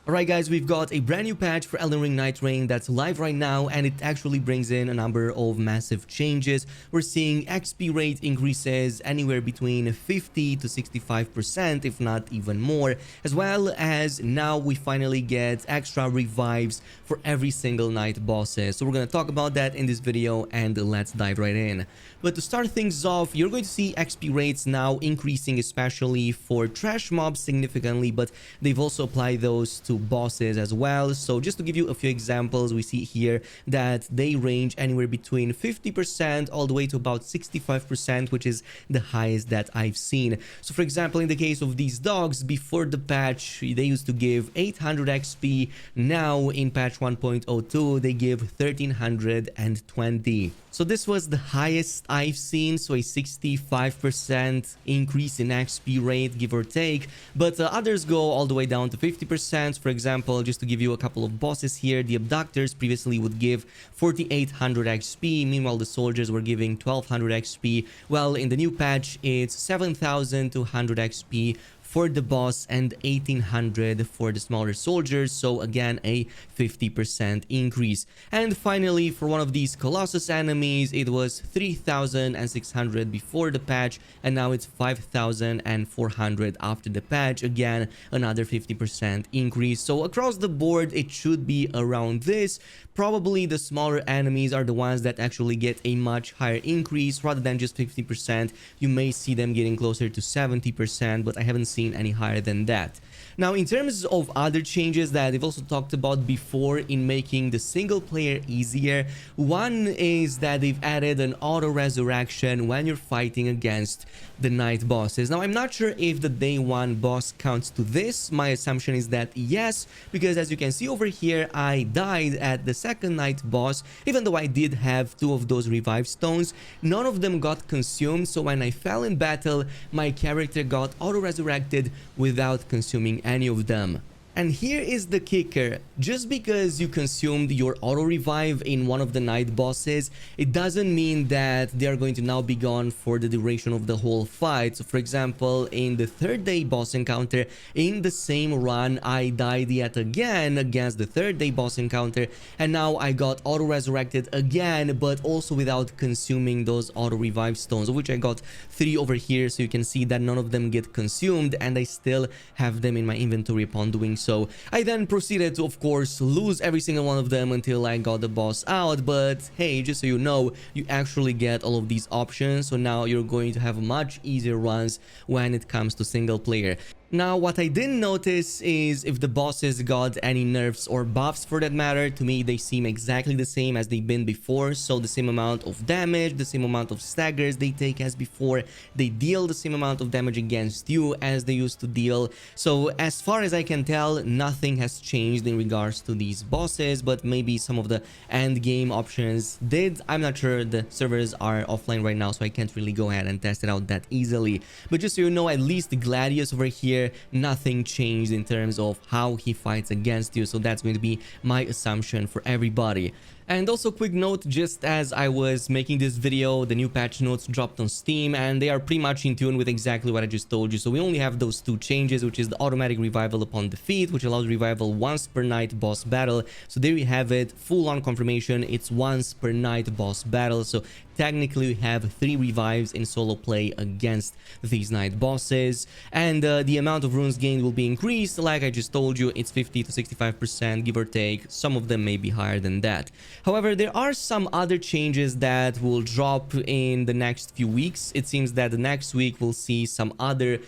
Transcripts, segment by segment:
Alright guys, we've got a brand new patch for Elden Ring Night Reign that's live right now, and it actually brings in a number of massive changes. We're seeing XP rate increases anywhere between 50 to 65%, if not even more, as well as now we finally get extra revives for every single night bosses. So we're going to talk about that in this video, and let's dive right in. But to start things off, you're going to see XP rates now increasing, especially for trash mobs significantly, but they've also applied those to bosses as well. So just to give you a few examples, we see here that they range anywhere between 50% all the way to about 65%, which is the highest that I've seen. So for example, in the case of these dogs, before the patch they used to give 800 XP. Now in patch 1.02 they give 1320. So this was the highest I've seen, so a 65% increase in XP rate, give or take. But others go all the way down to 50%. For example, just to give you a couple of bosses here, the abductors previously would give 4800 XP. Meanwhile, the soldiers were giving 1200 XP. Well, in the new patch, it's 7200 XP for the boss and 1800 for the smaller soldiers, so again a 50% increase. And finally, for one of these Colossus enemies, it was 3600 before the patch, and now it's 5400 after the patch. Again, another 50% increase. So across the board it should be around this. Probably the smaller enemies are the ones that actually get a much higher increase rather than just 50%. You may see them getting closer to 70%, but I haven't seen any higher than that. Now, in terms of other changes that they've also talked about before in making the single player easier, one is that they've added an auto resurrection when you're fighting against the night bosses. Now, I'm not sure if the day one boss counts to this. My assumption is that yes, because as you can see over here, I died at the second night boss. Even though I did have 2 of those revive stones, none of them got consumed. So when I fell in battle, my character got auto resurrected without consuming any of them. And here is the kicker: just because you consumed your auto revive in one of the night bosses, it doesn't mean that they are going to now be gone for the duration of the whole fight. So for example, in the third day boss encounter in the same run, I died yet again against the third day boss encounter, and now I got auto resurrected again, but also without consuming those auto revive stones, of which I got 3 over here. So you can see that none of them get consumed, and I still have them in my inventory upon doing so. I then proceeded to, of course, lose every single one of them until I got the boss out. But hey, just so you know, you actually get all of these options, so now you're going to have much easier runs when it comes to single player. Now, what I didn't notice is if the bosses got any nerfs or buffs for that matter. To me, they seem exactly the same as they've been before. So the same amount of damage, the same amount of staggers they take as before. They deal the same amount of damage against you as they used to deal. So as far as I can tell, nothing has changed in regards to these bosses, but maybe some of the end game options did. I'm not sure. The servers are offline right now, so I can't really go ahead and test it out that easily. But just so you know, at least the Gladius over here, nothing changed in terms of how he fights against you. So that's going to be my assumption for everybody. And also, quick note, just as I was making this video, the new patch notes dropped on Steam, and they are pretty much in tune with exactly what I just told you. So we only have those 2 changes, which is the automatic revival upon defeat, which allows revival once per night boss battle. So there you have it, full-on confirmation. It's once per night boss battle. So technically we have 3 revives in solo play against these night bosses, and the amount of runes gained will be increased. Like I just told you, it's 50 to 65%, give or take. Some of them may be higher than that. However, there are some other changes that will drop in the next few weeks. It seems that the next week we'll see some other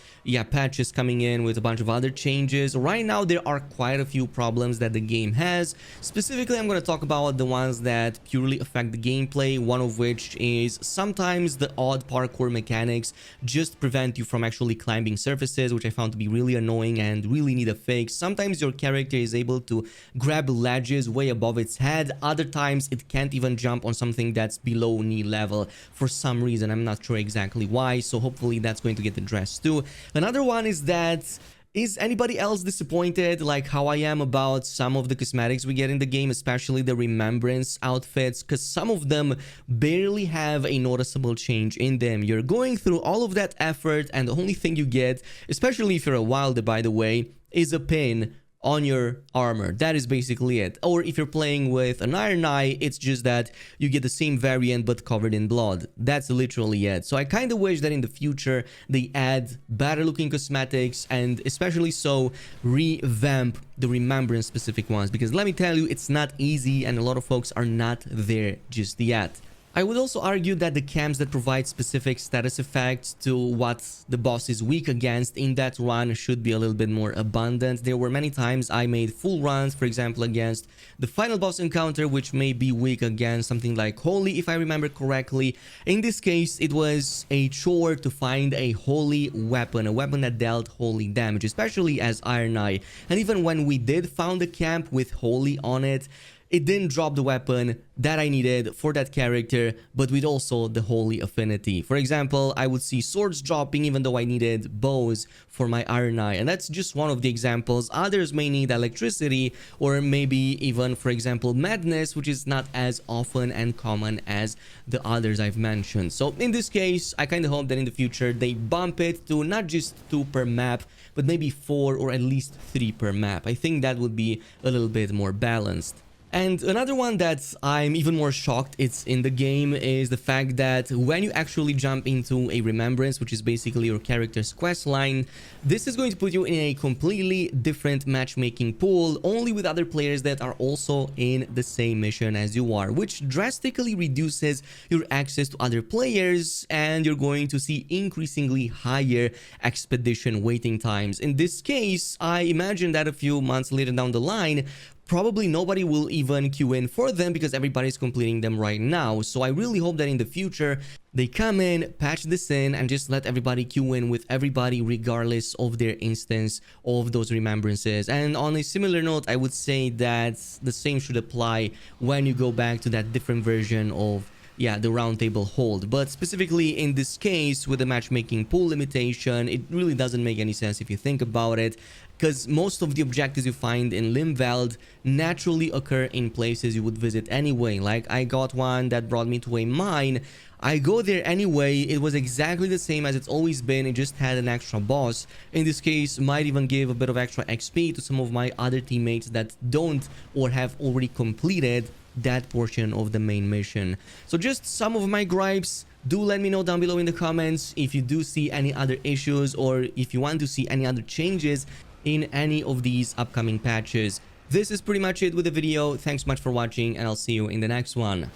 patches coming in with a bunch of other changes. Right now there are quite a few problems that the game has. Specifically, I'm going to talk about the ones that purely affect the gameplay, one of which is sometimes the odd parkour mechanics just prevent you from actually climbing surfaces, which I found to be really annoying and really need a fix. Sometimes your character is able to grab ledges way above its head. Other times it can't even jump on something that's below knee level for some reason. I'm not sure exactly why, so hopefully that's going to get addressed too. Another one is that Is anybody else disappointed like how I am about some of the cosmetics we get in the game, especially the remembrance outfits? Because some of them barely have a noticeable change in them. You're going through all of that effort and the only thing you get, especially if you're a wilder by the way, is a pin on your armor. That is basically it. Or if you're playing with an Iron Eye, it's just that you get the same variant but covered in blood. That's literally it. So I kind of wish that in the future they add better looking cosmetics, and especially so revamp the Remembrance specific ones, because let me tell you, it's not easy and a lot of folks are not there just yet. I would also argue that the camps that provide specific status effects to what the boss is weak against in that run should be a little bit more abundant. There were many times I made full runs, for example, against the final boss encounter, which may be weak against something like Holy, if I remember correctly. In this case, it was a chore to find a Holy weapon, a weapon that dealt Holy damage, especially as Iron Eye. And even when we did found a camp with Holy on it, it didn't drop the weapon that I needed for that character, but with also the Holy affinity. For example, I would see swords dropping even though I needed bows for my Iron Eye, and that's just one of the examples. Others may need electricity, or maybe even, for example, madness, which is not as often and common as the others I've mentioned. So in this case, I kind of hope that in the future they bump it to not just 2 per map, but maybe 4 or at least 3 per map. I think that would be a little bit more balanced. And another one that I'm even more shocked it's in the game is the fact that when you actually jump into a Remembrance, which is basically your character's quest line, this is going to put you in a completely different matchmaking pool, only with other players that are also in the same mission as you are, which drastically reduces your access to other players, and you're going to see increasingly higher expedition waiting times. In this case, I imagine that a few months later down the line, probably nobody will even queue in for them because everybody's completing them right now. So I really hope that in the future they come in, patch this in, and just let everybody queue in with everybody regardless of their instance of those remembrances. And on a similar note, I would say that the same should apply when you go back to that different version of the round table hold. But specifically in this case with the matchmaking pool limitation, it really doesn't make any sense if you think about it, because most of the objectives you find in Limveld naturally occur in places you would visit anyway. Like I got one that brought me to a mine. I go there anyway. It was exactly the same as it's always been. It just had an extra boss. In this case, might even give a bit of extra XP to some of my other teammates that don't or have already completed that portion of the main mission. So just some of my gripes. Do let me know down below in the comments if you do see any other issues, or if you want to see any other changes in any of these upcoming patches. This is pretty much it with the video. Thanks much for watching, and I'll see you in the next one.